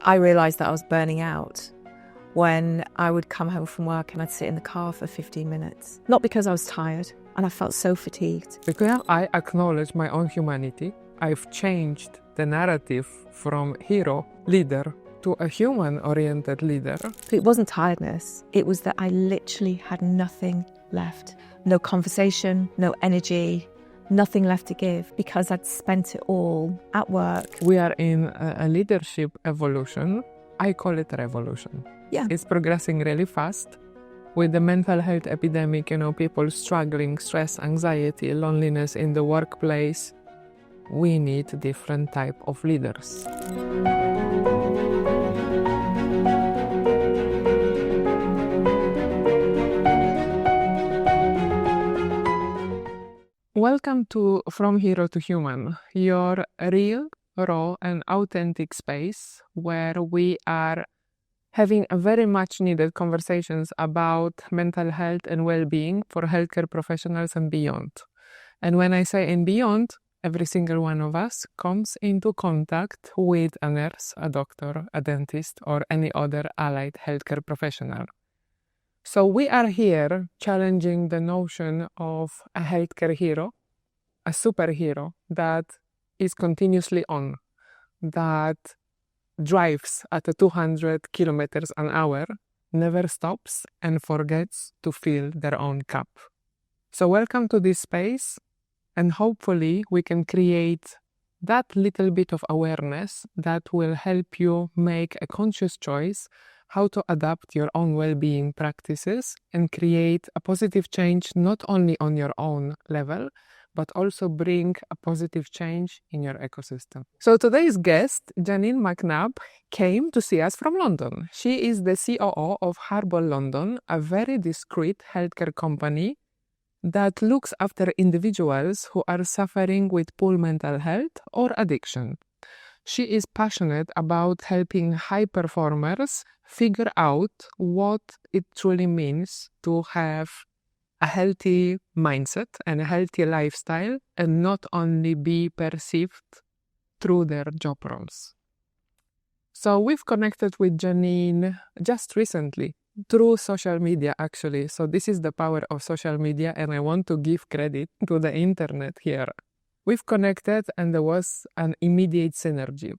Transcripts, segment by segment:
I realised that I was burning out when I would come home from work and I'd sit in the car for 15 minutes. Not because I was tired, and I felt so fatigued. Because I acknowledge my own humanity, I've changed the narrative from hero, leader, to a human-oriented leader. It wasn't tiredness, it was that I literally had nothing left. No conversation, no energy, nothing left to give, because I'd spent it all at work. We are in a leadership evolution. I call it revolution. Yeah. It's progressing really fast. With the mental health epidemic, people struggling, stress, anxiety, loneliness in the workplace, we need different type of leaders. Welcome to From Hero to Human, your real, raw and authentic space where we are having a very much needed conversations about mental health and well-being for healthcare professionals and beyond. And when I say and beyond, every single one of us comes into contact with a nurse, a doctor, a dentist, or any other allied healthcare professional. So we are here challenging the notion of a healthcare hero, a superhero that is continuously on, that drives at 200 kilometers an hour, never stops and forgets to fill their own cup. So welcome to this space, and hopefully we can create that little bit of awareness that will help you make a conscious choice how to adapt your own well-being practices and create a positive change not only on your own level, but also bring a positive change in your ecosystem. So today's guest, Janine McNab, came to see us from London. She is the COO of Harbour London, a very discreet healthcare company that looks after individuals who are suffering with poor mental health or addiction. She is passionate about helping high performers figure out what it truly means to have a healthy mindset and a healthy lifestyle and not only be perceived through their job roles. So we've connected with Janine just recently through social media, actually. So this is the power of social media, and I want to give credit to the internet here. We've connected and there was an immediate synergy.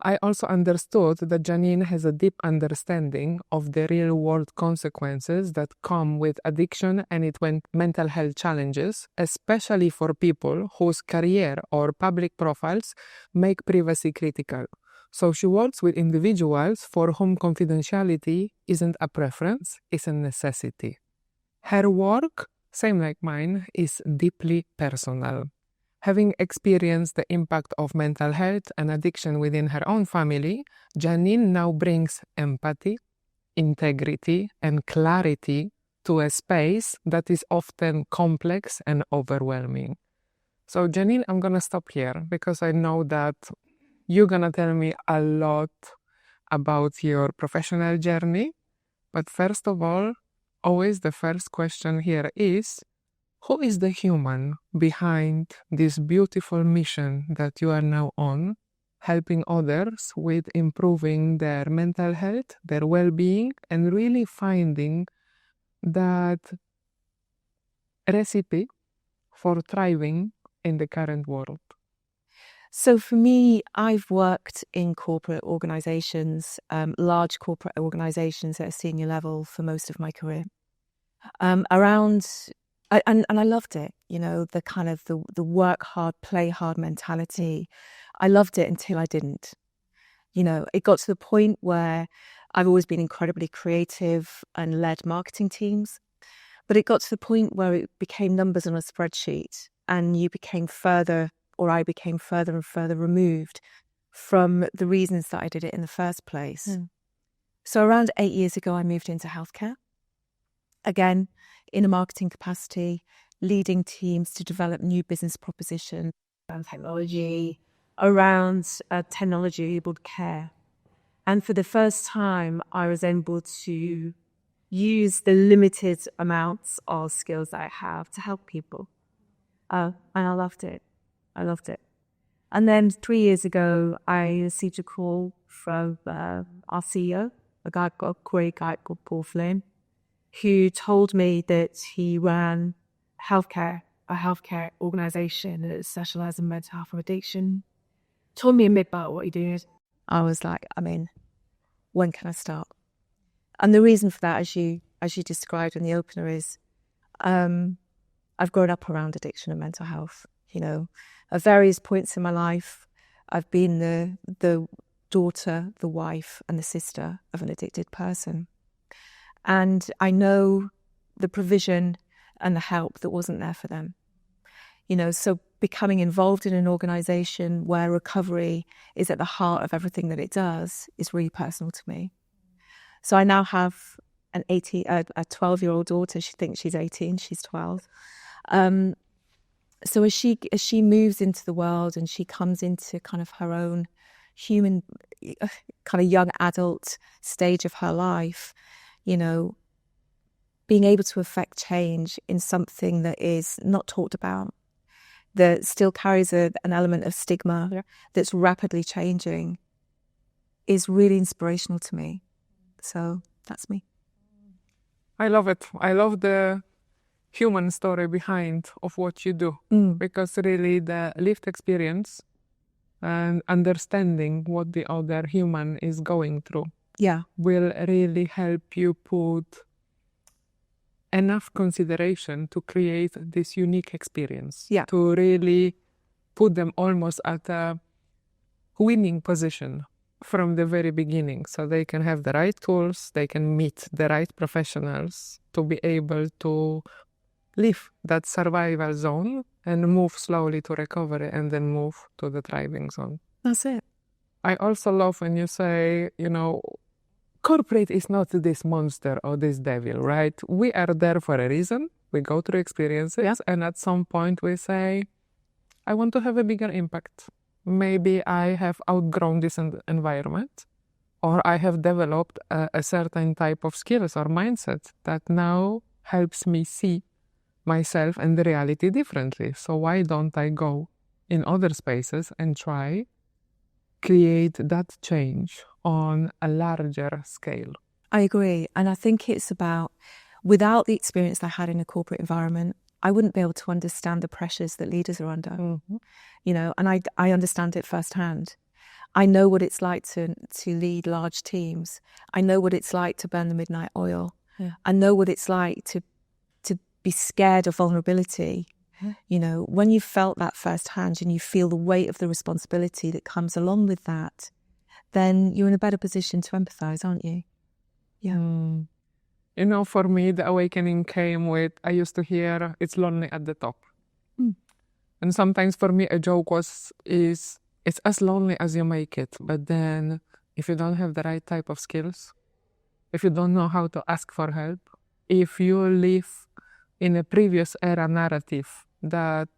I also understood that Janine has a deep understanding of the real-world consequences that come with addiction and mental health challenges, especially for people whose career or public profiles make privacy critical. So she works with individuals for whom confidentiality isn't a preference, it's a necessity. Her work, same like mine, is deeply personal. Having experienced the impact of mental health and addiction within her own family, Janine now brings empathy, integrity, and clarity to a space that is often complex and overwhelming. So Janine, I'm going to stop here because I know that you're going to tell me a lot about your professional journey. But first of all, always the first question here is, who is the human behind this beautiful mission that you are now on, helping others with improving their mental health, their well-being, and really finding that recipe for thriving in the current world? So for me, I've worked in corporate organisations, large corporate organisations at a senior level for most of my career. And I loved it, the kind of the work hard, play hard mentality. I loved it until I didn't. It got to the point where I've always been incredibly creative and led marketing teams, but it got to the point where it became numbers on a spreadsheet and I became further and further removed from the reasons that I did it in the first place. So around 8 years ago, I moved into healthcare. Again, in a marketing capacity, leading teams to develop new business propositions around technology, around technology-enabled care. And for the first time, I was able to use the limited amounts of skills that I have to help people. And I loved it. And then 3 years ago, I received a call from our CEO, a great guy called Paul Flynn, who told me that he ran a healthcare organization that specialized in mental health and addiction. Told me a bit about what he did. I was like, when can I start? And the reason for that, as you described in the opener, is I've grown up around addiction and mental health. At various points in my life, I've been the daughter, the wife, and the sister of an addicted person. And I know the provision and the help that wasn't there for them. So becoming involved in an organization where recovery is at the heart of everything that it does is really personal to me. So I now have a 12-year-old daughter. She thinks she's 18, she's 12. So as she moves into the world and she comes into kind of her own human, kind of young adult stage of her life, being able to affect change in something that is not talked about, that still carries an element of stigma, that's rapidly changing, is really inspirational to me. So that's me. I love it. I love the human story behind of what you do, because really the lived experience and understanding what the other human is going through will really help you put enough consideration to create this unique experience, to really put them almost at a winning position from the very beginning, so they can have the right tools, they can meet the right professionals to be able to leave that survival zone and move slowly to recovery and then move to the thriving zone. That's it. I also love when you say, corporate is not this monster or this devil, right? We are there for a reason. We go through experiences and at some point we say, I want to have a bigger impact. Maybe I have outgrown this environment, or I have developed a certain type of skills or mindset that now helps me see myself and the reality differently. So why don't I go in other spaces and try create that change on a larger scale? I agree. And I think it's about, without the experience I had in a corporate environment, I wouldn't be able to understand the pressures that leaders are under, and I understand it firsthand. I know what it's like to lead large teams. I know what it's like to burn the midnight oil. I know what it's like to be scared of vulnerability. When you felt that firsthand and you feel the weight of the responsibility that comes along with that, then you're in a better position to empathize, aren't you? For me, the awakening came with, I used to hear, it's lonely at the top. And sometimes for me, a joke is it's as lonely as you make it. But then if you don't have the right type of skills, if you don't know how to ask for help, if you live in a previous era narrative that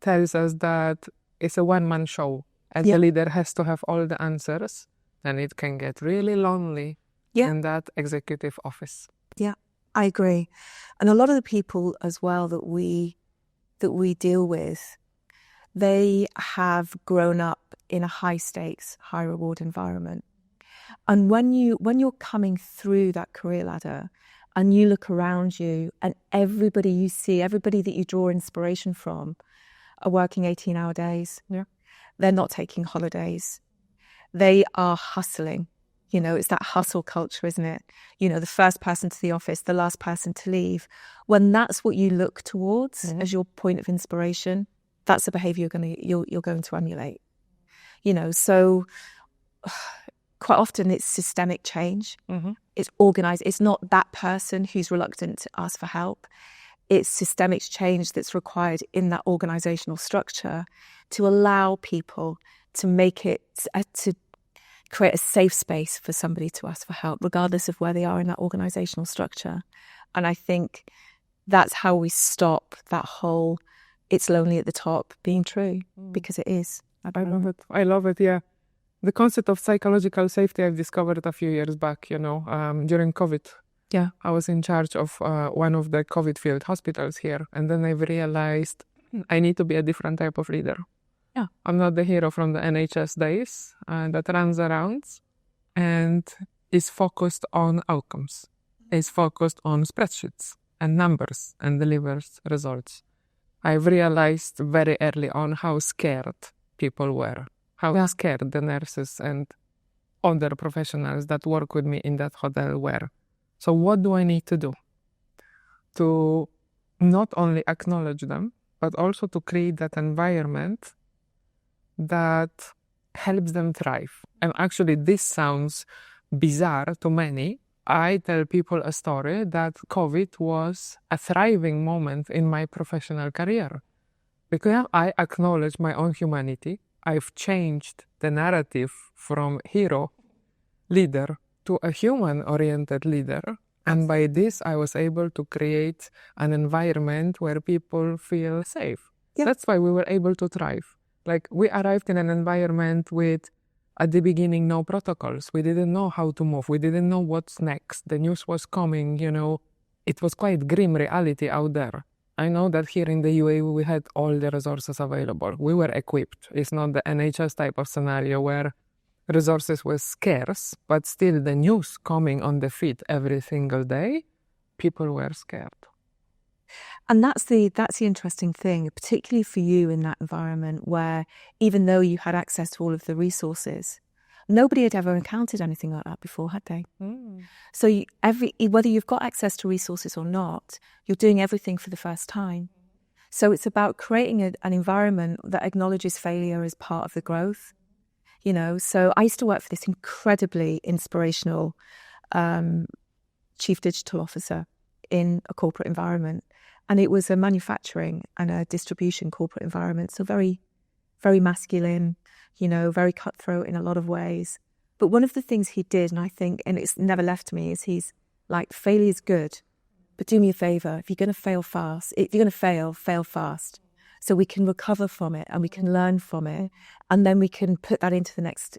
tells us that it's a one-man show and the leader has to have all the answers, then it can get really lonely in that executive office. Yeah, I agree. And a lot of the people as well that we deal with, they have grown up in a high stakes, high reward environment. And when you're coming through that career ladder and you look around you and everybody you see, everybody that you draw inspiration from are working 18-hour days. They're not taking holidays. They are hustling. It's that hustle culture, isn't it? The first person to the office, the last person to leave. When that's what you look towards as your point of inspiration, that's the behavior you're going to emulate. So quite often it's systemic change. It's organized. It's not that person who's reluctant to ask for help. It's systemic change that's required in that organizational structure to allow people to make it, to create a safe space for somebody to ask for help, regardless of where they are in that organizational structure. And I think that's how we stop that whole it's lonely at the top being true, because it is. I love it, yeah. The concept of psychological safety I've discovered a few years back, during COVID. I was in charge of one of the COVID-field hospitals here, and then I've realized I need to be a different type of leader. Yeah, I'm not the hero from the NHS days that runs around and is focused on outcomes, is focused on spreadsheets and numbers and delivers results. I've realized very early on how scared people were, how scared the nurses and other professionals that work with me in that hotel were. So what do I need to do? To not only acknowledge them, but also to create that environment that helps them thrive. And actually, this sounds bizarre to many. I tell people a story that COVID was a thriving moment in my professional career because I acknowledge my own humanity. I've changed the narrative from hero leader to a human-oriented leader. And by this, I was able to create an environment where people feel safe. Yeah. That's why we were able to thrive. Like, we arrived in an environment with, at the beginning, no protocols. We didn't know how to move. We didn't know what's next. The news was coming, It was quite grim reality out there. I know that here in the UAE, we had all the resources available. We were equipped. It's not the NHS type of scenario where resources were scarce, but still the news coming on the feed every single day, people were scared. And that's the interesting thing, particularly for you in that environment where even though you had access to all of the resources, nobody had ever encountered anything like that before, had they? So whether you've got access to resources or not, you're doing everything for the first time. So it's about creating an environment that acknowledges failure as part of the growth. So I used to work for this incredibly inspirational chief digital officer in a corporate environment. And it was a manufacturing and a distribution corporate environment. So very, very masculine, very cutthroat in a lot of ways. But one of the things he did, and I think, and it's never left me, is he's like, failure is good, but do me a favor. If you're going to fail fail fast. So we can recover from it and we can learn from it. And then we can put that into the next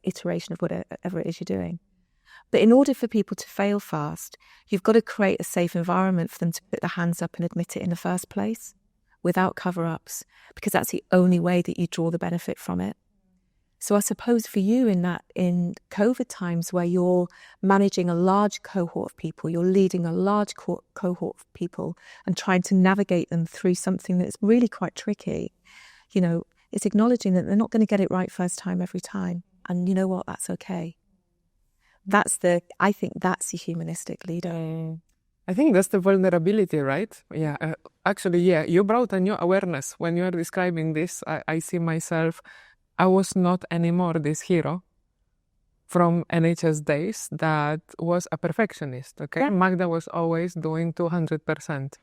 iteration of whatever it is you're doing. But in order for people to fail fast, you've got to create a safe environment for them to put their hands up and admit it in the first place without cover-ups, because that's the only way that you draw the benefit from it. So I suppose for you in COVID times where you're managing a large cohort of people, you're leading a large cohort of people and trying to navigate them through something that's really quite tricky, it's acknowledging that they're not going to get it right first time every time. And you know what? That's okay. I think that's the humanistic leader. I think that's the vulnerability, right? Yeah. Actually, you brought a new awareness. When you are describing this, I see myself, I was not anymore this hero from NHS days that was a perfectionist, okay? Yeah. Magda was always doing 200%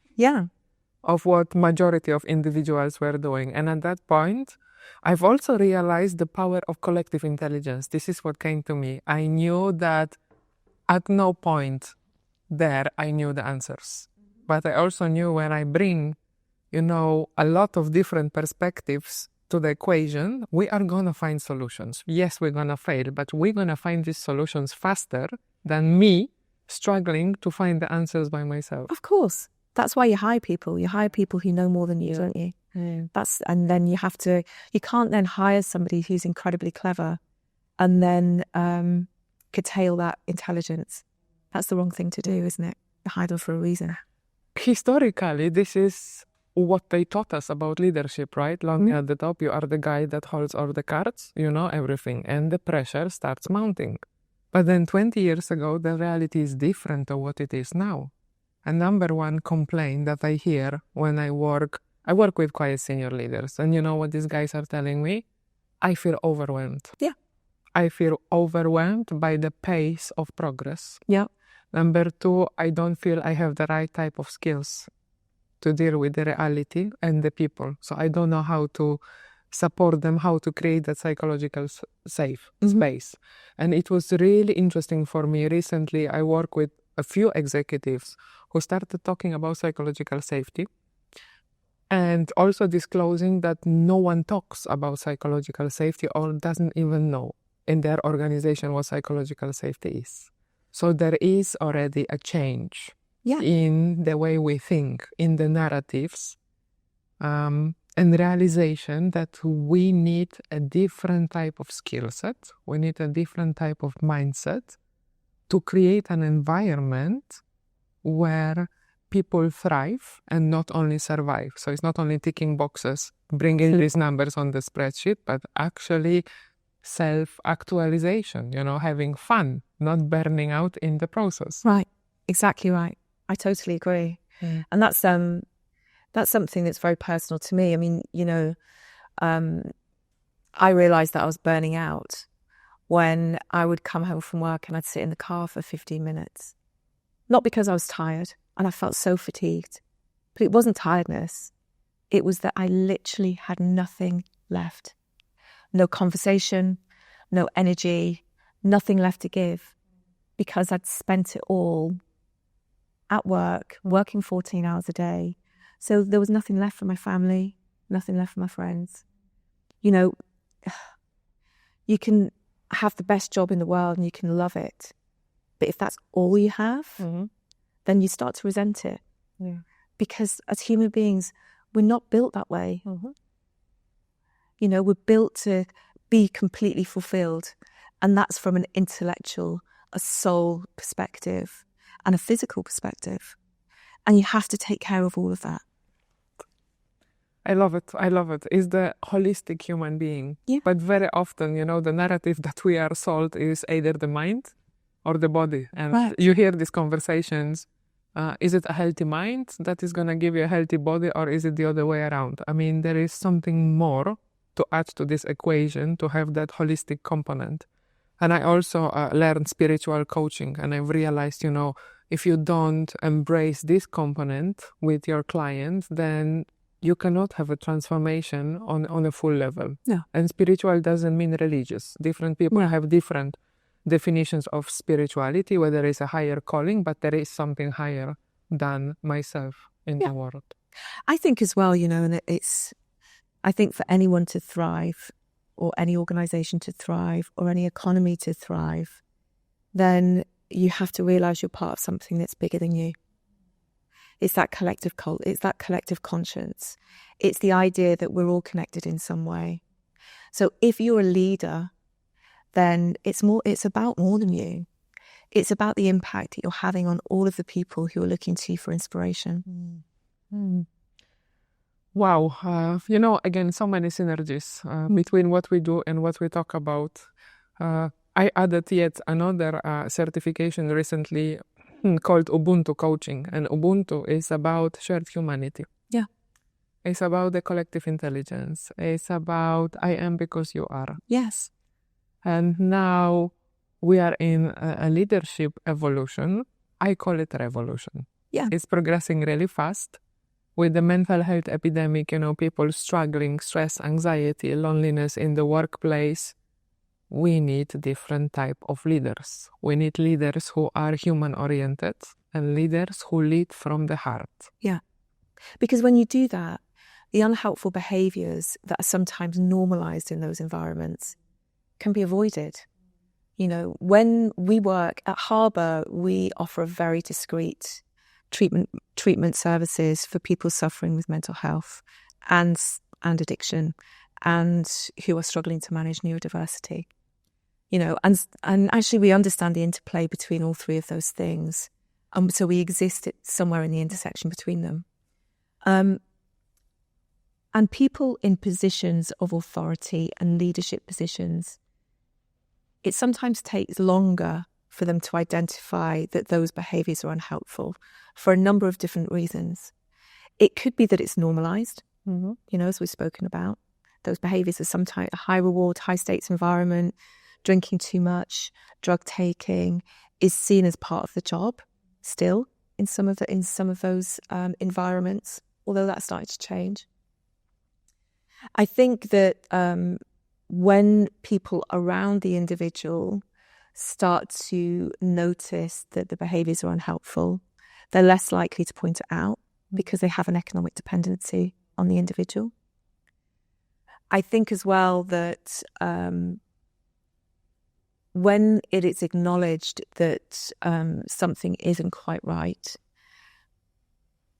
of what majority of individuals were doing. And at that point, I've also realized the power of collective intelligence. This is what came to me. I knew that at no point there I knew the answers. But I also knew when I bring, a lot of different perspectives to the equation, we are going to find solutions. Yes, we're going to fail, but we're going to find these solutions faster than me struggling to find the answers by myself. Of course. That's why you hire people. You hire people who know more than you, don't you? And then you can't then hire somebody who's incredibly clever and then curtail that intelligence. That's the wrong thing to do, isn't it? You hire them for a reason. Historically, this is what they taught us about leadership, right? Long at the top, you are the guy that holds all the cards, you know everything, and the pressure starts mounting. But then 20 years ago, the reality is different to what it is now. And number one complaint that I hear when I work with quite senior leaders, and you know what these guys are telling me? I feel overwhelmed. Yeah. I feel overwhelmed by the pace of progress. Yeah. Number two, I don't feel I have the right type of skills to deal with the reality and the people. So I don't know how to support them, how to create that psychological safe space. And it was really interesting for me. Recently, I work with a few executives who started talking about psychological safety and also disclosing that no one talks about psychological safety or doesn't even know in their organization what psychological safety is. So there is already a change in the way we think, in the narratives. And and realization that we need a different type of skill set, we need a different type of mindset to create an environment where people thrive and not only survive. So it's not only ticking boxes, bringing these numbers on the spreadsheet, but actually self-actualization, having fun, not burning out in the process. Right, exactly right. I totally agree. And that's something that's very personal to me. I mean, I realized that I was burning out when I would come home from work and I'd sit in the car for 15 minutes. Not because I was tired and I felt so fatigued, but it wasn't tiredness. It was that I literally had nothing left. No conversation, no energy, nothing left to give, because I'd spent it all at work, working 14 hours a day. So there was nothing left for my family, nothing left for my friends. You can have the best job in the world and you can love it. But if that's all you have, then you start to resent it. Yeah. Because as human beings, we're not built that way. We're built to be completely fulfilled. And that's from an intellectual, a soul perspective and a physical perspective. And you have to take care of all of that. I love it. It's the holistic human being. Yeah. But very often, the narrative that we are sold is either the mind or the body. And you hear these conversations. Is it a healthy mind that is going to give you a healthy body, or is it the other way around? I mean, there is something more to add to this equation to have that holistic component. And I also learned spiritual coaching, and I've realized, if you don't embrace this component with your client, then you cannot have a transformation on a full level. Yeah. And spiritual doesn't mean religious. Different people have different definitions of spirituality, whether it's a higher calling, but there is something higher than myself in the world. I think as well, and I think for anyone to thrive, or any organization to thrive, or any economy to thrive, then you have to realize you're part of something that's bigger than you. It's that collective cult. It's that collective conscience. It's the idea that we're all connected in some way. So if you're a leader, then it's about more than you. It's about the impact that you're having on all of the people who are looking to you for inspiration. Wow. Again, so many synergies between what we do and what we talk about. I added yet another certification recently called Ubuntu Coaching. And Ubuntu is about shared humanity. Yeah. It's about the collective intelligence. It's about I am because you are. Yes. And now we are in a leadership evolution. I call it revolution. Yeah. It's progressing really fast. With the mental health epidemic, people struggling, stress, anxiety, loneliness in the workplace, we need different type of leaders. We need leaders who are human-oriented and leaders who lead from the heart. Yeah. Because when you do that, the unhelpful behaviors that are sometimes normalized in those environments can be avoided. When we work at Harbour, we offer a very discreet treatment services for people suffering with mental health and addiction, and who are struggling to manage neurodiversity. And actually we understand the interplay between all three of those things. So we exist somewhere in the intersection between them. And people in positions of authority and leadership positions, it sometimes takes longer for them to identify that those behaviours are unhelpful for a number of different reasons. It could be that it's normalised, as we've spoken about. Those behaviours are sometimes a high reward, high stakes environment. Drinking too much, drug taking is seen as part of the job still in some of those environments, although that's starting to change. I think that when people around the individual start to notice that the behaviours are unhelpful, they're less likely to point it out because they have an economic dependency on the individual. I think as well that when it is acknowledged that something isn't quite right,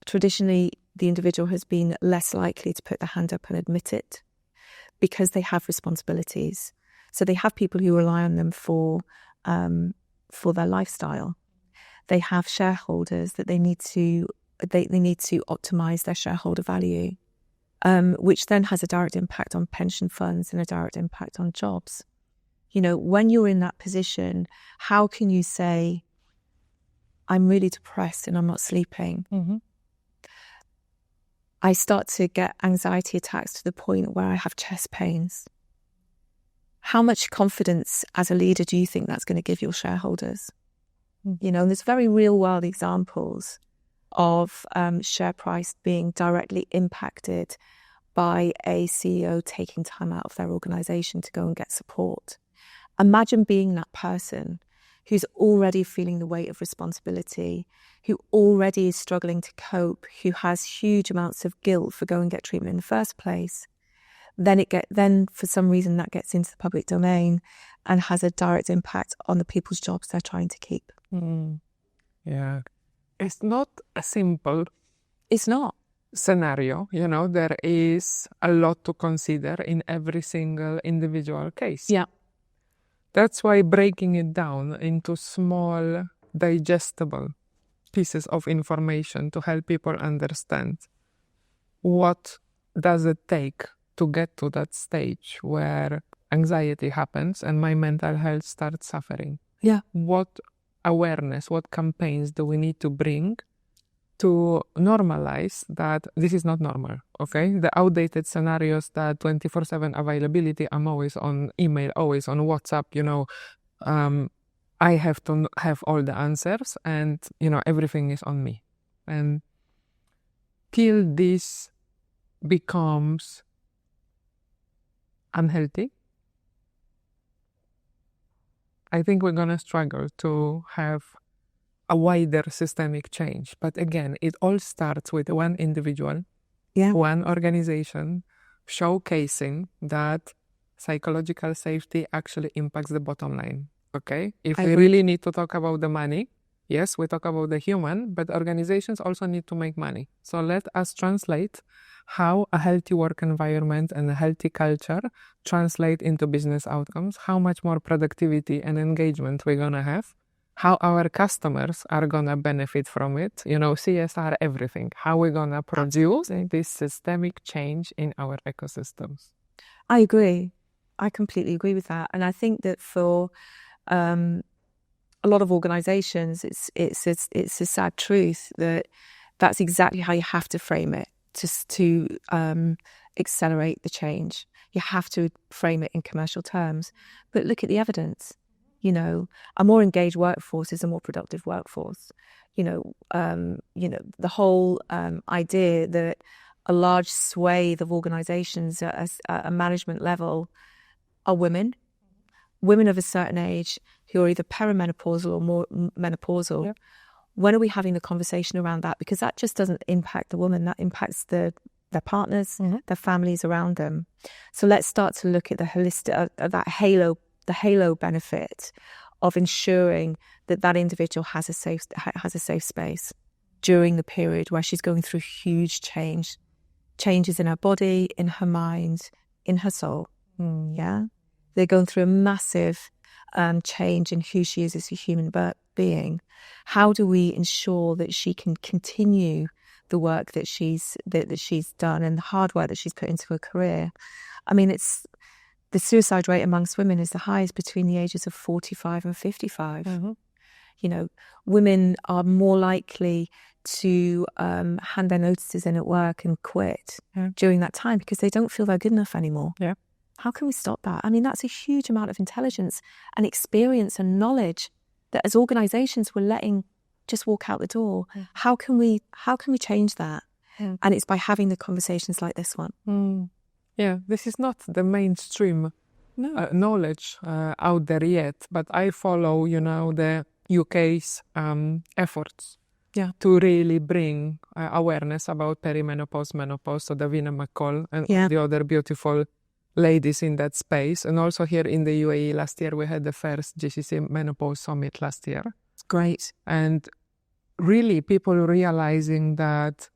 traditionally the individual has been less likely to put their hand up and admit it because they have responsibilities. So they have people who rely on them for their lifestyle. They have shareholders that they need to optimize their shareholder value, which then has a direct impact on pension funds and a direct impact on jobs. You know, when you're in that position, how can you say, I'm really depressed and I'm not sleeping? Mm-hmm. I start to get anxiety attacks to the point where I have chest pains. How much confidence as a leader do you think that's going to give your shareholders? You know, and there's very real world examples of share price being directly impacted by a CEO taking time out of their organization to go and get support. Imagine being that person who's already feeling the weight of responsibility, who already is struggling to cope, who has huge amounts of guilt for going and get treatment in the first place. Then for some reason that gets into the public domain and has a direct impact on the people's jobs they're trying to keep. Yeah. It's not a simple It's not. scenario, you know, there is a lot to consider in every single individual case. Yeah. That's why breaking it down into small, digestible pieces of information to help people understand what does it take to get to that stage where anxiety happens and my mental health starts suffering. Yeah. What awareness, what campaigns do we need to bring to normalize that this is not normal, okay? The outdated scenarios that 24/7 availability, I'm always on email, always on WhatsApp, you know, I have to have all the answers and, you know, everything is on me. And till this becomes unhealthy, I think we're going to struggle to have a wider systemic change. But again, it all starts with one individual, one organization, showcasing that psychological safety actually impacts the bottom line. Okay? If we really need to talk about the money, yes, we talk about the human, but organizations also need to make money. So let us translate how a healthy work environment and a healthy culture translate into business outcomes, how much more productivity and engagement we're going to have, how our customers are going to benefit from it, you know, CSR, everything, how we're going to produce this systemic change in our ecosystems. I agree. I completely agree with that. And I think that for a lot of organizations, it's a sad truth that that's exactly how you have to frame it to accelerate the change. You have to frame it in commercial terms. But look at the evidence. You know, a more engaged workforce is a more productive workforce. You know, the whole idea that a large swathe of organizations at a management level are women of a certain age who are either perimenopausal or more menopausal. Yeah. When are we having the conversation around that? Because that just doesn't impact the woman, that impacts their partners, their families around them. So let's start to look at the holistic, the halo benefit of ensuring that individual has a safe space during the period where she's going through huge changes in her body, in her mind, in her soul. Yeah, they're going through a massive change in who she is as a human being. How do we ensure that she can continue the work that she's done and the hard work that she's put into her career? I mean, the suicide rate amongst women is the highest between the ages of 45 and 55. You know, women are more likely to hand their notices in at work and quit during that time because they don't feel they're good enough anymore. Yeah. How can we stop that? I mean, that's a huge amount of intelligence and experience and knowledge that as organizations we're letting just walk out the door. How can we change that? And it's by having the conversations like this one. Yeah, this is not the mainstream knowledge out there yet, but I follow, you know, the UK's efforts to really bring awareness about perimenopause, menopause, so Davina McCall and the other beautiful ladies in that space. And also here in the UAE last year, we had the first GCC Menopause Summit last year. Great. And really people realizing that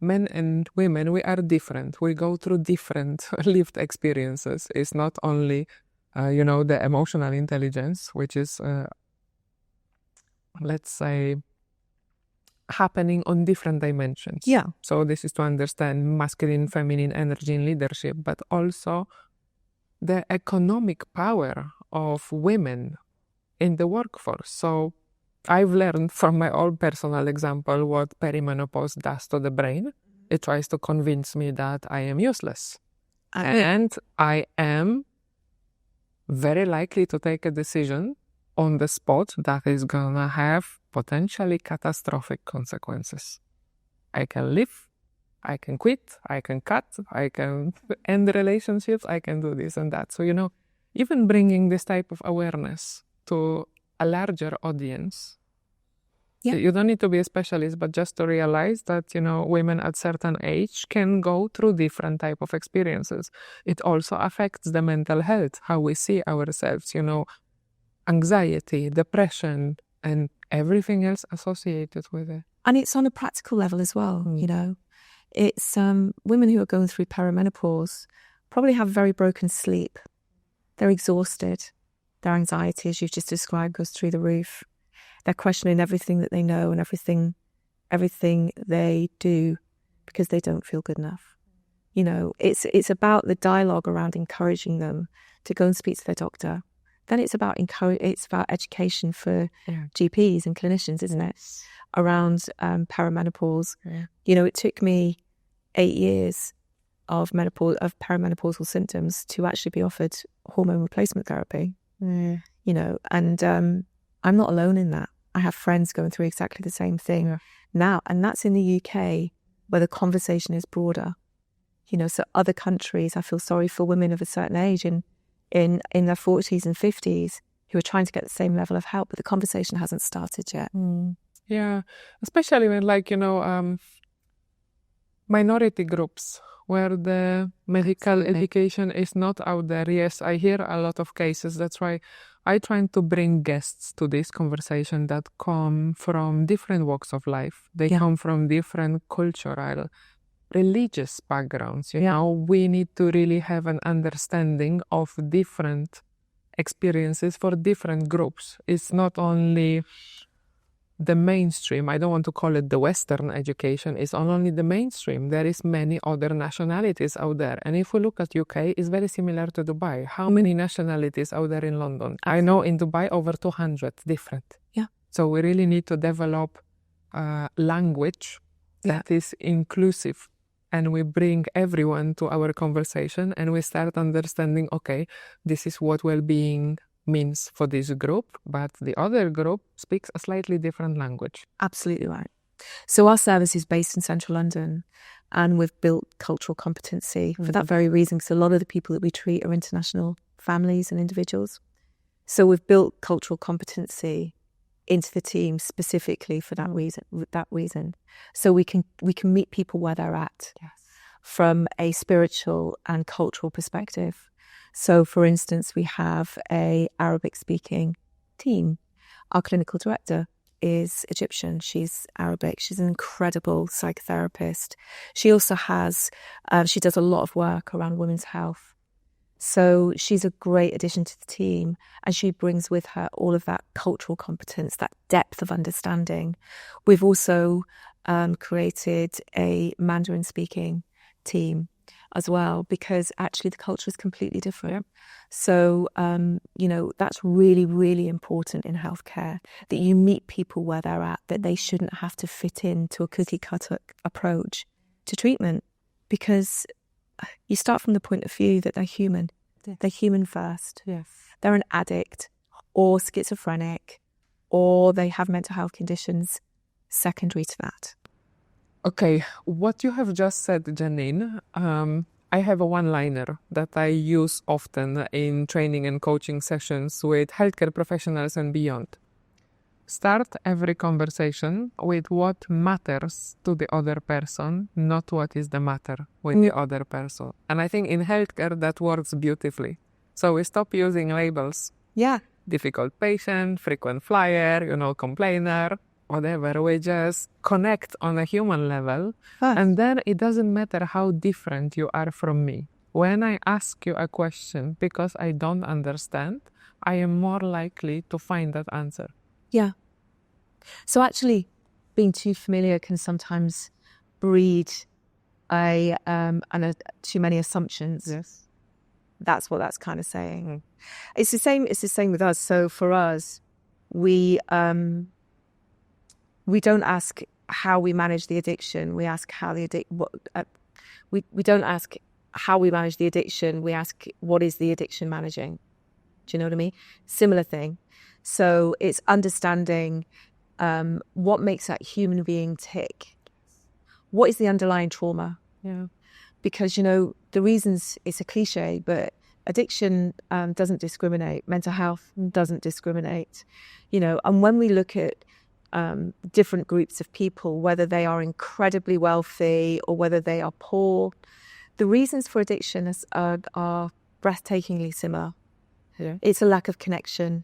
men and women, we are different. We go through different lived experiences. It's not only, the emotional intelligence, which is, let's say, happening on different dimensions. Yeah. So this is to understand masculine, feminine energy in leadership, but also the economic power of women in the workforce. So I've learned from my own personal example what perimenopause does to the brain. It tries to convince me that I am useless. And I am very likely to take a decision on the spot that is gonna have potentially catastrophic consequences. I can leave, I can quit, I can cut, I can end relationships, I can do this and that. So, even bringing this type of awareness to a larger audience, you don't need to be a specialist, but just to realize that, women at certain age can go through different type of experiences. It also affects the mental health, how we see ourselves, anxiety, depression, and everything else associated with it. And it's on a practical level as well, It's women who are going through perimenopause probably have very broken sleep. They're exhausted. Their anxiety, as you've just described, goes through the roof. They're questioning everything that they know and everything they do because they don't feel good enough. It's about the dialogue around encouraging them to go and speak to their doctor. Then it's about education for GPs and clinicians, isn't it? Around perimenopause. Yeah. It took me 8 years of perimenopausal symptoms to actually be offered hormone replacement therapy. And I'm not alone in that. I have friends going through exactly the same thing now, and that's in the UK where the conversation is broader. So other countries, I feel sorry for women of a certain age in their 40s and 50s who are trying to get the same level of help, but the conversation hasn't started yet. Yeah, especially when minority groups where the medical education is not out there. Yes, I hear a lot of cases. That's why I try to bring guests to this conversation that come from different walks of life. They come from different cultural, religious backgrounds. We need to really have an understanding of different experiences for different groups. It's not only the mainstream. I don't want to call it the Western education. It's only the mainstream. There is many other nationalities out there. And if we look at UK, it's very similar to Dubai. How many nationalities out there in London? I know in Dubai over 200 different. Yeah. So we really need to develop language that is inclusive. And we bring everyone to our conversation and we start understanding, okay, this is what well-being means for this group, but the other group speaks a slightly different language. Absolutely right. So our service is based in central London and we've built cultural competency for that very reason, because a lot of the people that we treat are international families and individuals. So we've built cultural competency into the team specifically for that reason. So we can meet people where they're at from a spiritual and cultural perspective. So, for instance, we have a Arabic-speaking team. Our clinical director is Egyptian. She's Arabic. She's an incredible psychotherapist. She also she does a lot of work around women's health. So she's a great addition to the team, and she brings with her all of that cultural competence, that depth of understanding. We've also created a Mandarin-speaking team as well, because actually the culture is completely different. So, that's really, really important in healthcare, that you meet people where they're at, that they shouldn't have to fit into a cookie-cutter approach to treatment, because you start from the point of view that they're human. They're human first. Yes. They're an addict or schizophrenic, or they have mental health conditions secondary to that. Okay, what you have just said, Janine, I have a one-liner that I use often in training and coaching sessions with healthcare professionals and beyond. Start every conversation with what matters to the other person, not what is the matter with the other person. And I think in healthcare that works beautifully. So we stop using labels. Yeah. Difficult patient, frequent flyer, complainer. whatever. We just connect on a human level. Huh. And then it doesn't matter how different you are from me. When I ask you a question because I don't understand, I am more likely to find that answer. Yeah. So actually, being too familiar can sometimes breed too many assumptions. Yes. That's what that's kind of saying. It's the same with us. So for us, we don't ask how we manage the addiction. We ask how we don't ask how we manage the addiction. We ask, what is the addiction managing? Do you know what I mean? Similar thing. So it's understanding what makes that human being tick. What is the underlying trauma? Yeah. Because, the reasons, it's a cliche, but addiction doesn't discriminate. Mental health doesn't discriminate. And when we look at different groups of people, whether they are incredibly wealthy or whether they are poor, the reasons for addiction are breathtakingly similar. Yeah. It's a lack of connection.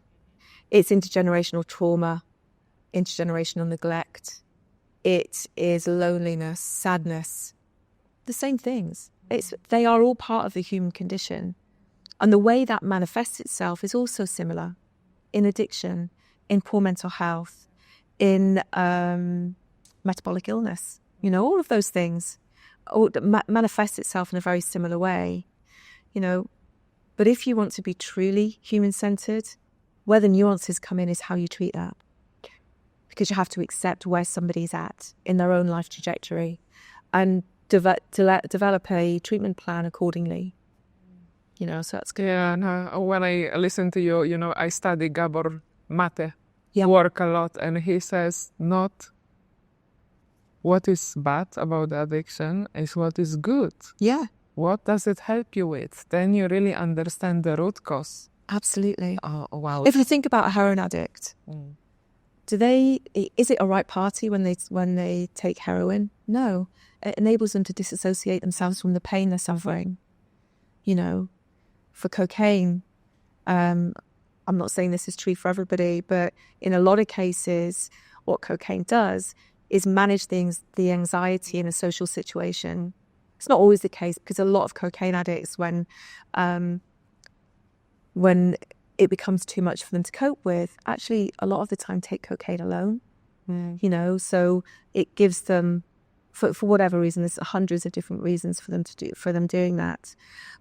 It's intergenerational trauma, intergenerational neglect. It is loneliness, sadness, the same things. They are all part of the human condition. And the way that manifests itself is also similar in addiction, in poor mental health, in metabolic illness. All of those things manifest itself in a very similar way. But if you want to be truly human-centered, where the nuances come in is how you treat that. Because you have to accept where somebody's at in their own life trajectory and develop a treatment plan accordingly. So that's good. Yeah, no, when I listen to you, I study Gabor Mate Yeah. work a lot, and he says not what is bad about the addiction is what is good. Yeah. What does it help you with? Then you really understand the root cause. Absolutely. Oh, wow. If you think about a heroin addict, is it a right party when they take heroin? No. It enables them to disassociate themselves from the pain they're suffering. For cocaine, I'm not saying this is true for everybody, but in a lot of cases, what cocaine does is manage the anxiety in a social situation. It's not always the case, because a lot of cocaine addicts, when it becomes too much for them to cope with, actually a lot of the time take cocaine alone. So it gives them, for whatever reason, there's hundreds of different reasons for them doing that.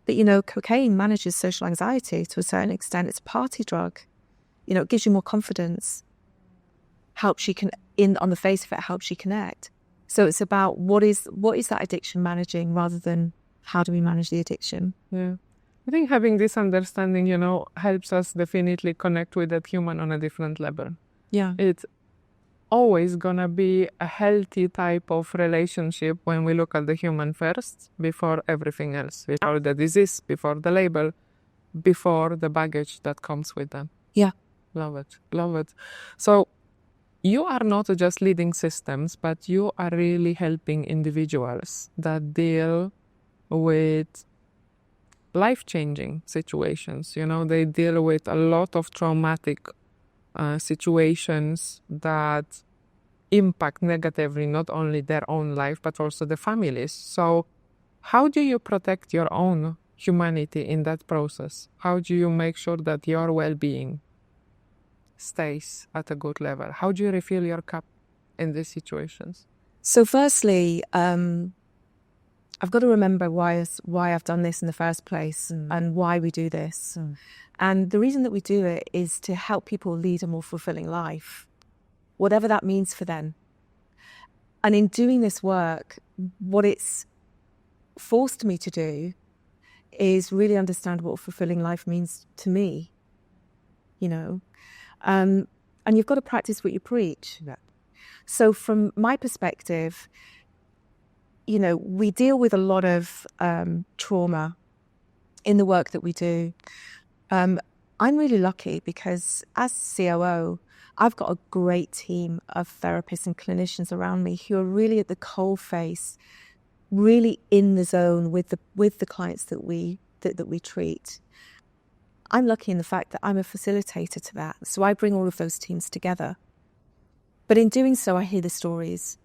But cocaine manages social anxiety to a certain extent. It's a party drug. It gives you more confidence, helps you on the face of it, helps you connect. So it's about what is that addiction managing, rather than how do we manage the addiction. Yeah. I think having this understanding, helps us definitely connect with that human on a different level. Yeah. It's always gonna be a healthy type of relationship when we look at the human first, before everything else, before the disease, before the label, before the baggage that comes with them. Yeah. Love it. So you are not just leading systems, but you are really helping individuals that deal with life-changing situations. They deal with a lot of traumatic situations that impact negatively not only their own life, but also the families. So how do you protect your own humanity in that process? How do you make sure that your well-being stays at a good level? How do you refill your cup in these situations? So firstly, I've got to remember why I've done this in the first place, and why we do this. And the reason that we do it is to help people lead a more fulfilling life, whatever that means for them. And in doing this work, what it's forced me to do is really understand what a fulfilling life means to me, and you've got to practice what you preach. Yeah. So from my perspective, we deal with a lot of trauma in the work that we do. I'm really lucky, because as COO, I've got a great team of therapists and clinicians around me who are really at the coalface, really in the zone with the clients that we treat. I'm lucky in the fact that I'm a facilitator to that. So I bring all of those teams together. But in doing so, I hear the stories,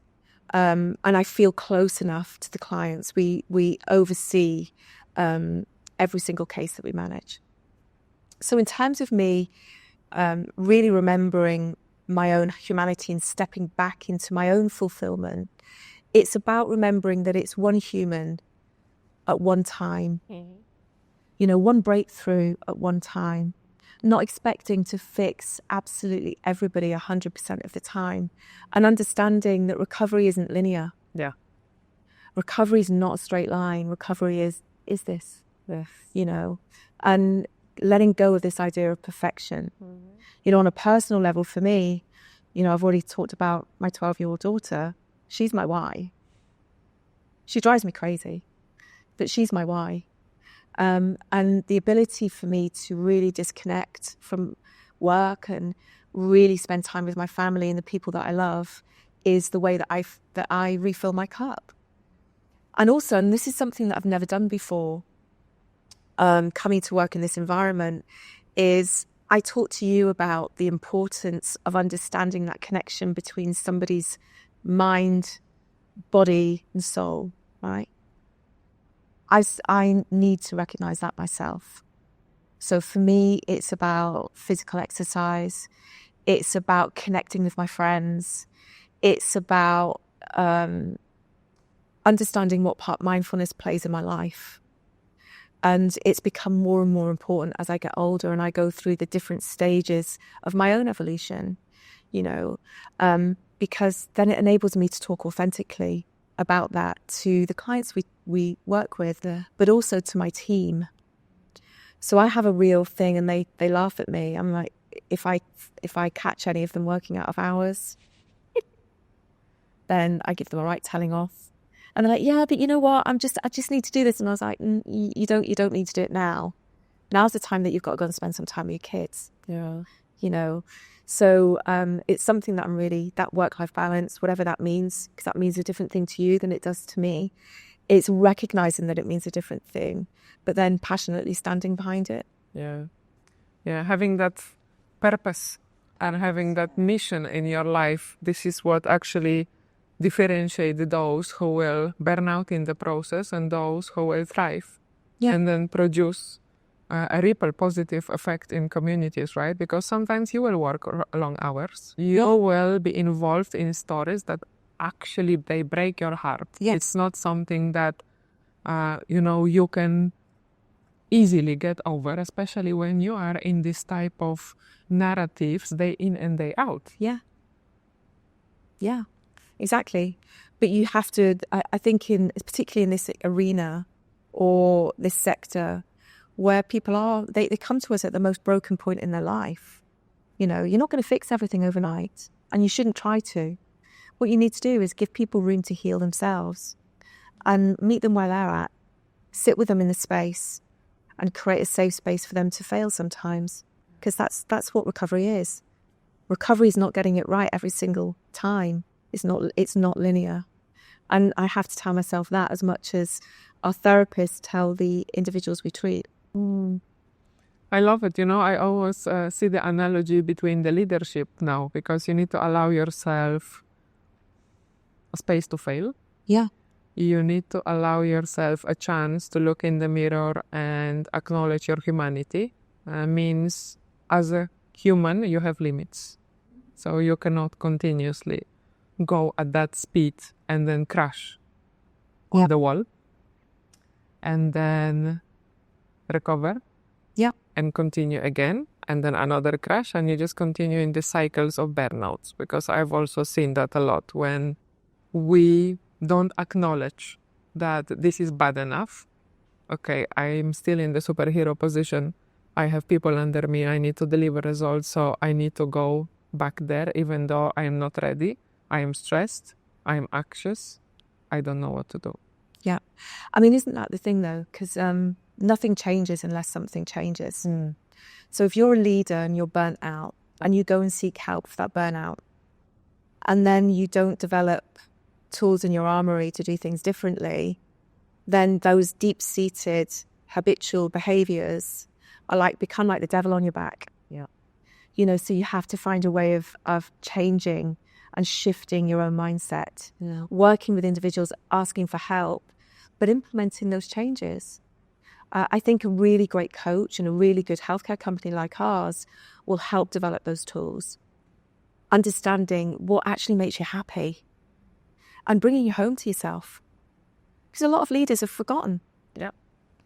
and I feel close enough to the clients. We oversee every single case that we manage. So in terms of me really remembering my own humanity and stepping back into my own fulfillment, it's about remembering that it's one human at one time, one breakthrough at one time, not expecting to fix absolutely everybody 100% of the time, and understanding that recovery isn't linear. Yeah. Recovery is not a straight line. Recovery is this, and letting go of this idea of perfection. On a personal level for me, I've already talked about my 12-year-old daughter. She's my why. She drives me crazy, but she's my why. And the ability for me to really disconnect from work and really spend time with my family and the people that I love is the way that I refill my cup. And also, and this is something that I've never done before, coming to work in this environment, is I talk to you about the importance of understanding that connection between somebody's mind, body, and soul, right? I need to recognize that myself. So for me, it's about physical exercise. It's about connecting with my friends. It's about understanding what part mindfulness plays in my life. And it's become more and more important as I get older and I go through the different stages of my own evolution, because then it enables me to talk authentically about that to the clients we work with, but also to my team. So I have a real thing and they laugh at me. I'm like, if I catch any of them working out of hours, then I give them a right telling off. And they're like, yeah, but you know what? I just need to do this. And I was like, you don't need to do it now. Now's the time that you've got to go and spend some time with your kids. Yeah. So it's something that I'm really, that work-life balance, whatever that means, because that means a different thing to you than it does to me. It's recognizing that it means a different thing, but then passionately standing behind it. Yeah. Yeah. Having that purpose and having that mission in your life, this is what actually differentiate those who will burn out in the process and those who will thrive. Yeah. And then produce a ripple positive effect in communities, right? Because sometimes you will work long hours. You will be involved in stories that actually they break your heart. Yes. It's not something that, you can easily get over, especially when you are in this type of narratives day in and day out. Yeah. Yeah, exactly. But you have to, I think particularly in this arena or this sector, where people are, they come to us at the most broken point in their life. You're not going to fix everything overnight, and you shouldn't try to. What you need to do is give people room to heal themselves and meet them where they're at, sit with them in the space and create a safe space for them to fail sometimes, because that's what recovery is. Recovery is not getting it right every single time. It's not linear. And I have to tell myself that as much as our therapists tell the individuals we treat. I love it. I always see the analogy between the leadership now, because you need to allow yourself a space to fail. Yeah. You need to allow yourself a chance to look in the mirror and acknowledge your humanity. Means as a human, you have limits. So you cannot continuously go at that speed and then crash on the wall and then recover and continue again and then another crash, and you just continue in the cycles of burnouts, because I've also seen that a lot when we don't acknowledge that this is bad enough. Okay, I'm still in the superhero position. I have people under me. I need to deliver results, so I need to go back there even though I am not ready. I am stressed. I am anxious. I don't know what to do. Yeah. I mean, isn't that the thing though? Because nothing changes unless something changes. So if you're a leader and you're burnt out and you go and seek help for that burnout, and then you don't develop tools in your armory to do things differently, then those deep-seated habitual behaviors are become like the devil on your back. Yeah. So you have to find a way of changing and shifting your own mindset, working with individuals, asking for help, but implementing those changes. I think a really great coach and a really good healthcare company like ours will help develop those tools, understanding what actually makes you happy and bringing you home to yourself. Because a lot of leaders have forgotten. Yeah.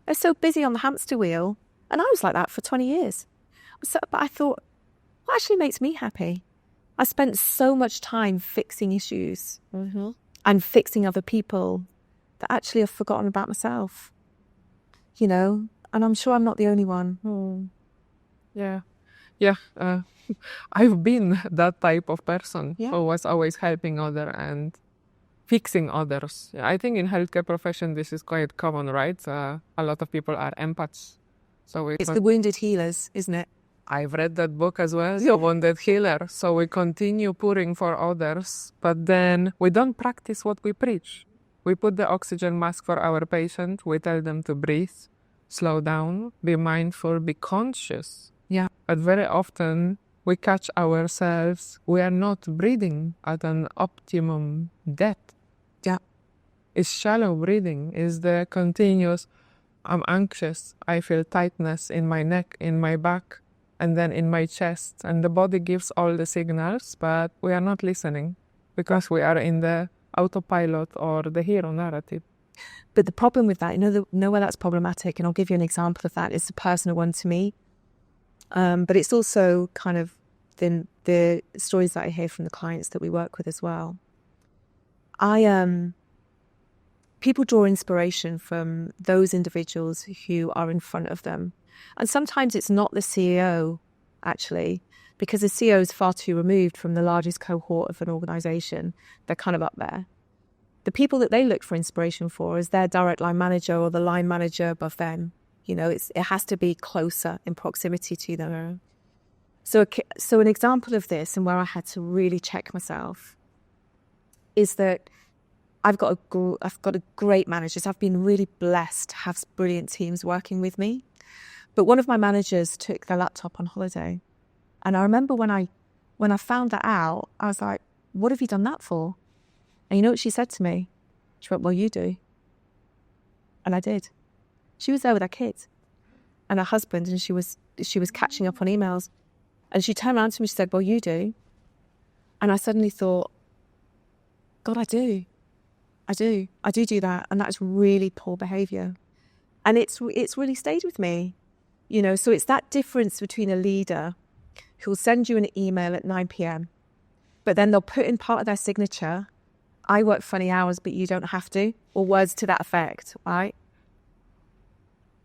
They're so busy on the hamster wheel. And I was like that for 20 years. But I thought, what actually makes me happy? I spent so much time fixing issues and fixing other people that actually I've forgotten about myself. You know, and I'm sure I'm not the only one. Yeah. I've been that type of person who was always helping others and fixing others. I think in healthcare profession this is quite common, right? A lot of people are empaths. So it's the wounded healers, isn't it? I've read that book as well, The Wounded Healer. So we continue pouring for others, but then we don't practice what we preach. We put the oxygen mask for our patient. We tell them to breathe, slow down, be mindful, be conscious. Yeah. But very often we catch ourselves, we are not breathing at an optimum depth. Yeah. It's shallow breathing, is the continuous, I'm anxious, I feel tightness in my neck, in my back, and then in my chest. And the body gives all the signals, but we are not listening because we are in the autopilot or the hero narrative. But the problem with that, know where that's problematic, and I'll give you an example of that. It's a personal one to me. But it's also kind of the stories that I hear from the clients that we work with as well. People draw inspiration from those individuals who are in front of them. And sometimes it's not the CEO, actually, because the CEO is far too removed from the largest cohort of an organization. They're kind of up there. The people that they look for inspiration for is their direct line manager or the line manager above them. You know, it has to be closer in proximity to them. So an example of this, and where I had to really check myself, is that I've got a great managers. I've been really blessed to have brilliant teams working with me. But one of my managers took their laptop on holiday, and I remember when I found that out, I was like, "What have you done that for?" And you know what she said to me? She went, "Well, you do." And I did. She was there with her kids and her husband, and she was catching up on emails. And she turned around to me and she said, "Well, you do." And I suddenly thought, God, I do that. And that's really poor behaviour. And it's really stayed with me. You know, so it's that difference between a leader who will send you an email at 9 p.m, but then they'll put in part of their signature, "I work funny hours, but you don't have to," or words to that effect, right?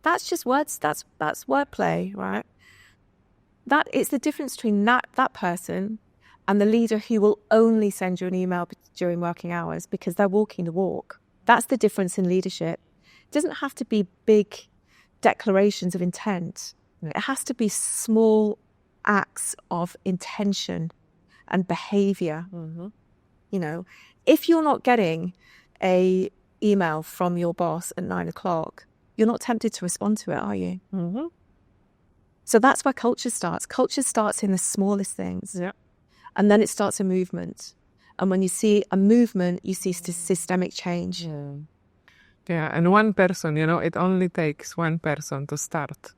That's just words. That's wordplay, right? That it's the difference between that person and the leader who will only send you an email during working hours because they're walking the walk. That's the difference in leadership. It doesn't have to be big declarations of intent. It has to be small acts of intention and behavior. You know, if you're not getting a email from your boss at 9 o'clock, you're not tempted to respond to it, are you? So that's where culture starts. Culture starts in the smallest things. Yeah. And then it starts a movement. And when you see a movement, you see systemic change. Yeah, and one person, you know, it only takes one person to start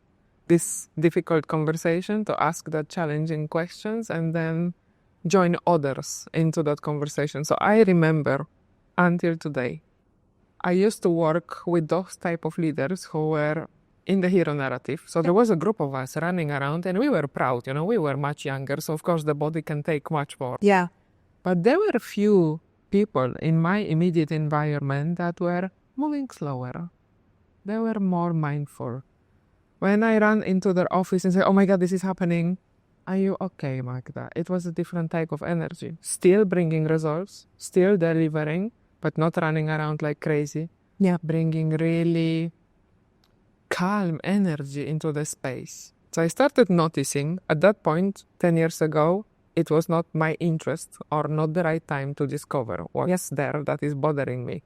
this difficult conversation, to ask the challenging questions, and then join others into that conversation. So I remember until today, I used to work with those type of leaders who were in the hero narrative. So there was a group of us running around and we were proud, you know, we were much younger. So of course the body can take much more. Yeah. But there were a few people in my immediate environment that were moving slower. They were more mindful. When I ran into their office and said, "Oh my God, this is happening," "Are you okay, Magda?" It was a different type of energy. Still bringing results, still delivering, but not running around like crazy. Yeah. Bringing really calm energy into the space. So I started noticing at that point, 10 years ago, it was not my interest or not the right time to discover what's there that is bothering me.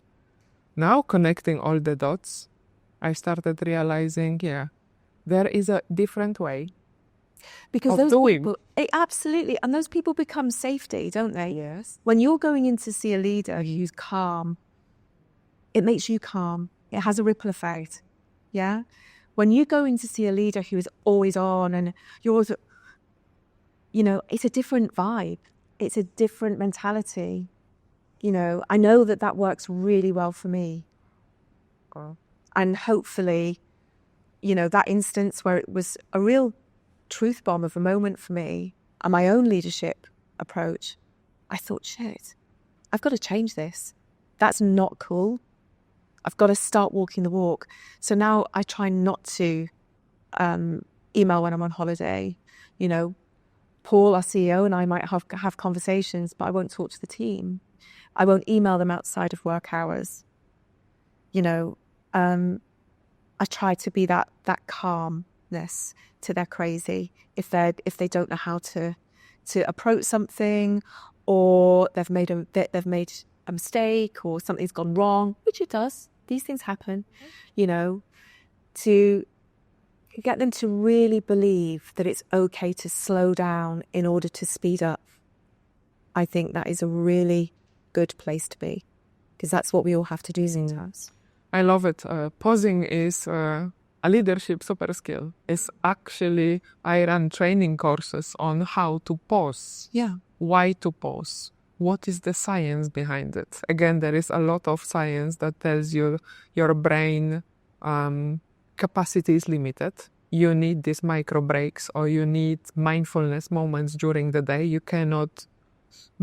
Now, connecting all the dots, I started realizing, there is a different way Because of those doing. people, absolutely, and those people become safety, don't they? Yes. When you're going in to see a leader who's calm, it makes you calm. It has a ripple effect. Yeah. When you go in to see a leader who is always on and you're always, it's a different vibe. It's a different mentality. I know that works really well for me. And hopefully, that instance where it was a real truth bomb of a moment for me and my own leadership approach, I thought, shit, I've got to change this. That's not cool. I've got to start walking the walk. So now I try not to email when I'm on holiday. Paul, our CEO, and I might have conversations, but I won't talk to the team. I won't email them outside of work hours. I try to be that calmness to their crazy. If they don't know how to approach something, or they've made a mistake, or something's gone wrong, which it does. These things happen. To get them to really believe that it's okay to slow down in order to speed up. I think that is a really good place to be, because that's what we all have to do sometimes. I love it. Pausing is a leadership super skill. It's actually, I run training courses on how to pause. Yeah. Why to pause? What is the science behind it? Again, there is a lot of science that tells you your brain capacity is limited. You need these micro breaks, or you need mindfulness moments during the day. You cannot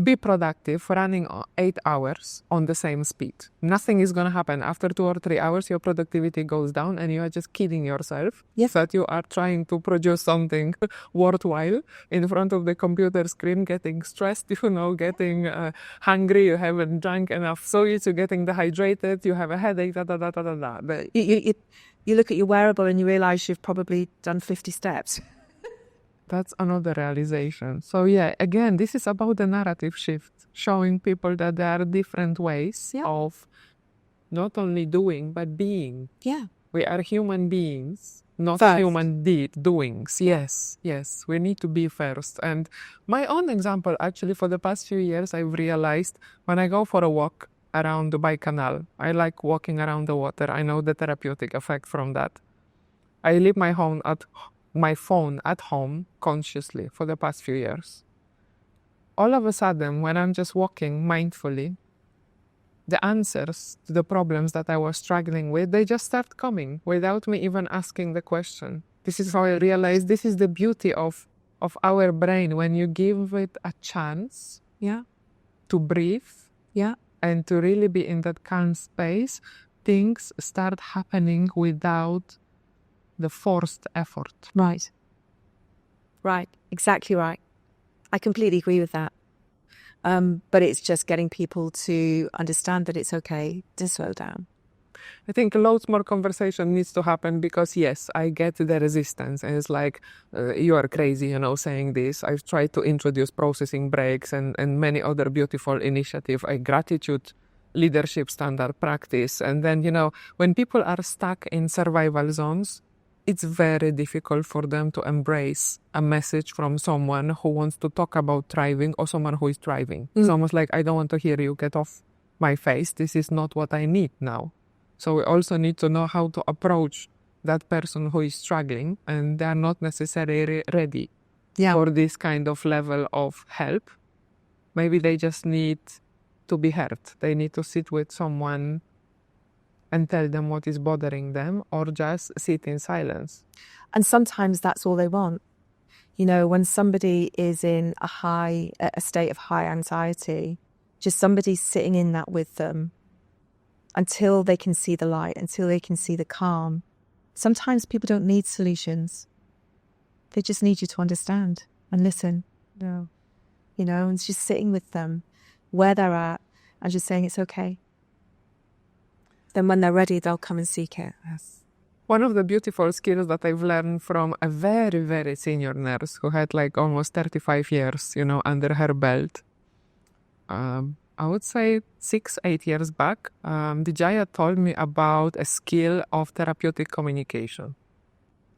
be productive running 8 hours on the same speed. Nothing is going to happen. After 2 or 3 hours, your productivity goes down, and you are just kidding yourself that you are trying to produce something worthwhile in front of the computer screen, getting stressed, getting hungry, you haven't drunk enough solids, you're getting dehydrated, you have a headache, But you look at your wearable and you realize you've probably done 50 steps. That's another realization. So yeah, again, this is about the narrative shift, showing people that there are different ways of not only doing, but being. Yeah. We are human beings, not human doings. Yes. We need to be first. And my own example, actually, for the past few years, I've realized when I go for a walk around the Dubai Canal, I like walking around the water. I know the therapeutic effect from that. I leave my phone at home consciously for the past few years. All of a sudden, when I'm just walking mindfully, the answers to the problems that I was struggling with, they just start coming without me even asking the question. This is how I realized this is the beauty of our brain. When you give it a chance to breathe and to really be in that calm space, things start happening without the forced effort. Right. Exactly right. I completely agree with that. But it's just getting people to understand that it's okay to slow down. I think loads more conversation needs to happen, because yes, I get the resistance, and it's like, you are crazy, saying this. I've tried to introduce processing breaks and many other beautiful initiatives, like gratitude, leadership standard practice. And then, when people are stuck in survival zones, it's very difficult for them to embrace a message from someone who wants to talk about thriving, or someone who is thriving. It's almost like, I don't want to hear you, get off my face. This is not what I need now. So we also need to know how to approach that person who is struggling, and they are not necessarily ready for this kind of level of help. Maybe they just need to be heard. They need to sit with someone and tell them what is bothering them, or just sit in silence. And sometimes that's all they want. When somebody is in a state of high anxiety, just somebody sitting in that with them until they can see the light, until they can see the calm. Sometimes people don't need solutions. They just need you to understand and listen. And just sitting with them where they're at and just saying it's okay. Then when they're ready, they'll come and seek it. Yes. One of the beautiful skills that I've learned from a very, very senior nurse who had almost 35 years, under her belt. I would say 6-8 years back, Dijaya told me about a skill of therapeutic communication.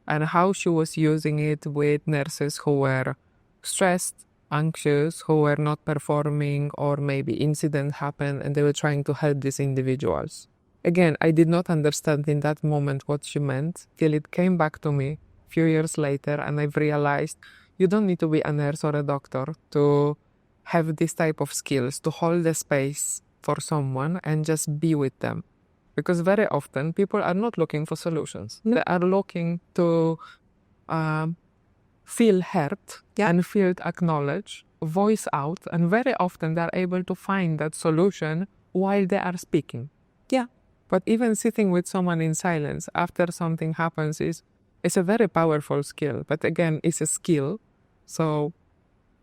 and how she was using it with nurses who were stressed, anxious, who were not performing, or maybe incident happened and they were trying to help these individuals. Again, I did not understand in that moment what she meant till it came back to me a few years later, and I've realized you don't need to be a nurse or a doctor to have this type of skills, to hold the space for someone and just be with them. Because very often people are not looking for solutions. They are looking to feel heard and feel acknowledged, voice out, and very often they're able to find that solution while they are speaking. Yeah. But even sitting with someone in silence after something happens is a very powerful skill. But again, it's a skill. So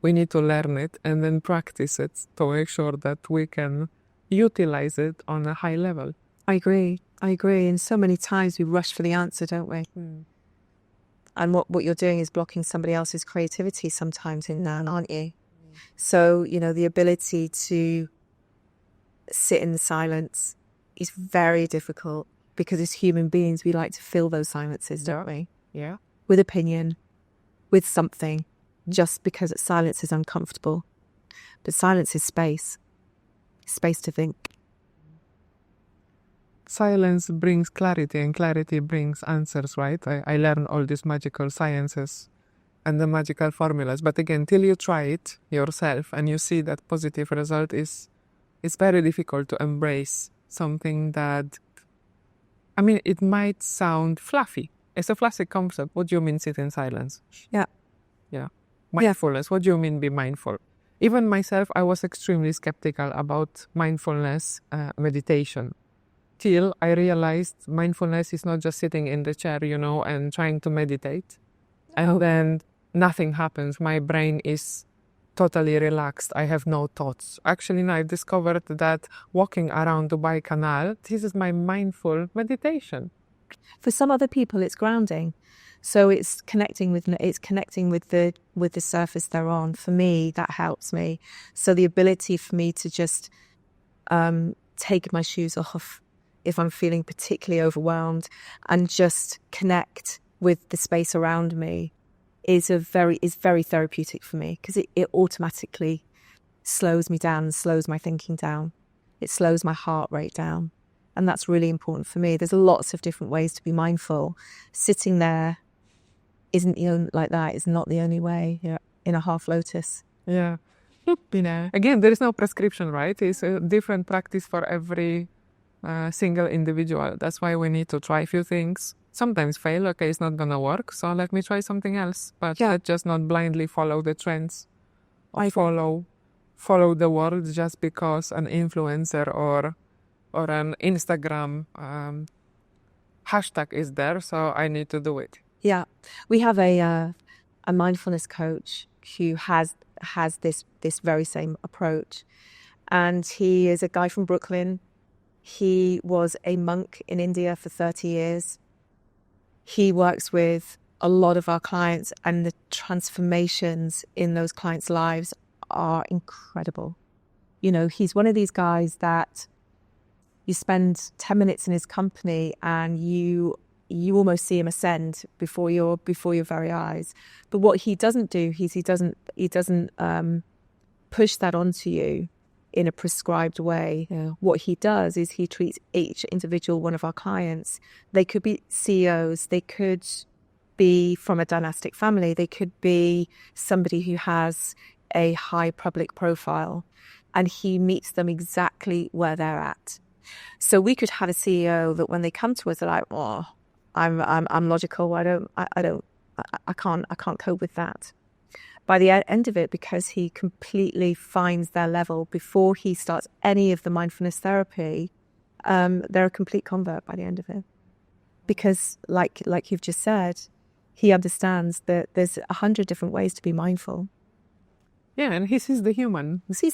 we need to learn it and then practice it to make sure that we can utilize it on a high level. I agree. And so many times we rush for the answer, don't we? And what you're doing is blocking somebody else's creativity sometimes in that, aren't you? So, the ability to sit in the silence is very difficult because as human beings, we like to fill those silences, don't we? Yeah. With opinion, with something, just because silence is uncomfortable. But silence is space to think. Silence brings clarity and clarity brings answers, right? I learned all these magical sciences and the magical formulas. But again, till you try it yourself and you see that positive result, it's very difficult to embrace something that, it might sound fluffy. It's a fluffy concept. What do you mean sit in silence? Yeah. Mindfulness. What do you mean be mindful? Even myself, I was extremely skeptical about mindfulness meditation. Till I realized mindfulness is not just sitting in the chair, and trying to meditate. And then nothing happens. My brain is totally relaxed. I have no thoughts. Actually, now I've discovered that walking around Dubai Canal, this is my mindful meditation. For some other people, it's grounding. So it's connecting with the surface they're on. For me, that helps me. So the ability for me to just take my shoes off if I'm feeling particularly overwhelmed and just connect with the space around me is very therapeutic for me because it automatically slows me down, slows my thinking down. It slows my heart rate down. And that's really important for me. There's lots of different ways to be mindful. Sitting there isn't like that. It's not the only way. In a half lotus. Yeah. Again, there is no prescription, right? It's a different practice for every single individual. That's why we need to try a few things. Sometimes fail. Okay, it's not gonna work. So let me try something else. But let's just not blindly follow the trends. I follow the world just because an influencer or an Instagram hashtag is there, so I need to do it. Yeah, we have a mindfulness coach who has this very same approach, and he is a guy from Brooklyn. He was a monk in India for 30 years. He works with a lot of our clients, and the transformations in those clients' lives are incredible. He's one of these guys that you spend 10 minutes in his company and you almost see him ascend before your very eyes. But what he doesn't do is he doesn't push that onto you in a prescribed way. Yeah. What he does is he treats each individual one of our clients. They could be CEOs, they could be from a dynastic family, they could be somebody who has a high public profile, and he meets them exactly where they're at. So we could have a CEO that when they come to us, they're like, "Oh, I'm logical. I can't cope with that." By the end of it, because he completely finds their level before he starts any of the mindfulness therapy, they're a complete convert by the end of it. Because, like you've just said, he understands that there's 100 different ways to be mindful. Yeah, and he sees the human. He sees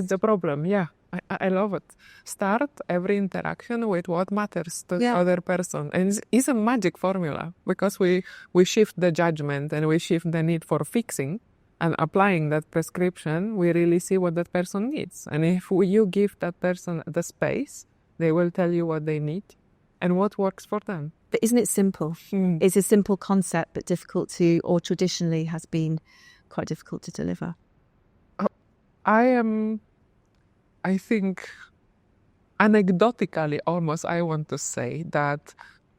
the problem. Yeah. I love it. Start every interaction with what matters to the other person. And it's a magic formula because we shift the judgment and we shift the need for fixing and applying that prescription. We really see what that person needs. And if you give that person the space, they will tell you what they need and what works for them. But isn't it simple? It's a simple concept, but difficult to, or traditionally has been quite difficult to deliver. I think, anecdotically almost, I want to say that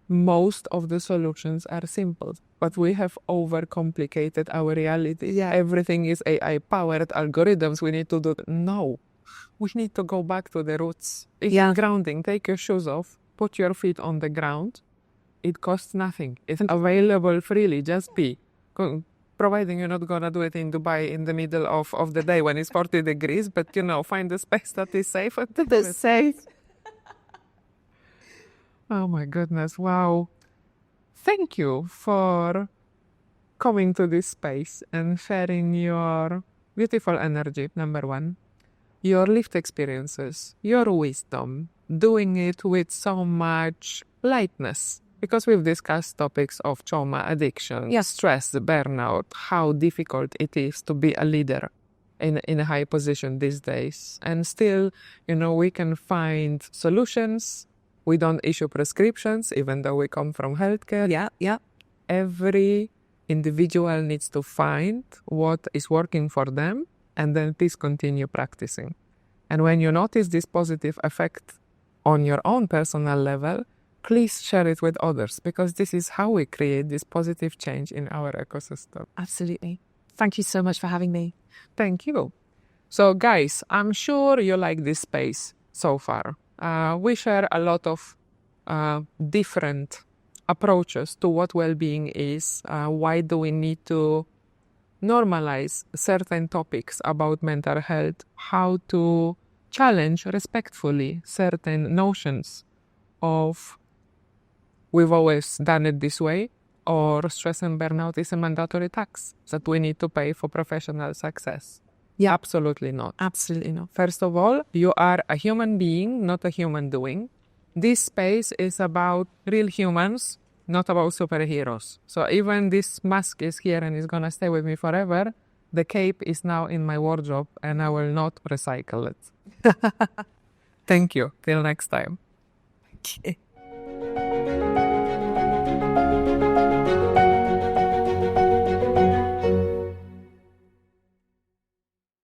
most of the solutions are simple, but we have overcomplicated our reality. Yeah, everything is AI-powered algorithms. We need to do no. We need to go back to the roots. It's grounding. Take your shoes off, put your feet on the ground. It costs nothing. It's available freely. Just be. Providing you're not going to do it in Dubai in the middle of the day when it's 40 degrees, but, find a space that is safe. That's safe. Oh my goodness, wow. Thank you for coming to this space and sharing your beautiful energy, number one, your lived experiences, your wisdom, doing it with so much lightness. Because we've discussed topics of trauma, addiction, stress, burnout, how difficult it is to be a leader in a high position these days. And still, we can find solutions. We don't issue prescriptions, even though we come from healthcare. Yeah. Every individual needs to find what is working for them, and then please continue practicing. And when you notice this positive effect on your own personal level, please share it with others, because this is how we create this positive change in our ecosystem. Absolutely. Thank you so much for having me. Thank you. So guys, I'm sure you like this space so far. We share a lot of different approaches to what well-being is. Why do we need to normalize certain topics about mental health? How to challenge respectfully certain notions of we've always done it this way, or stress and burnout is a mandatory tax that we need to pay for professional success. Yeah. Absolutely not. Absolutely not. First of all, you are a human being, not a human doing. This space is about real humans, not about superheroes. So even this mask is here and is going to stay with me forever, the cape is now in my wardrobe and I will not recycle it. Thank you. Till next time. Okay.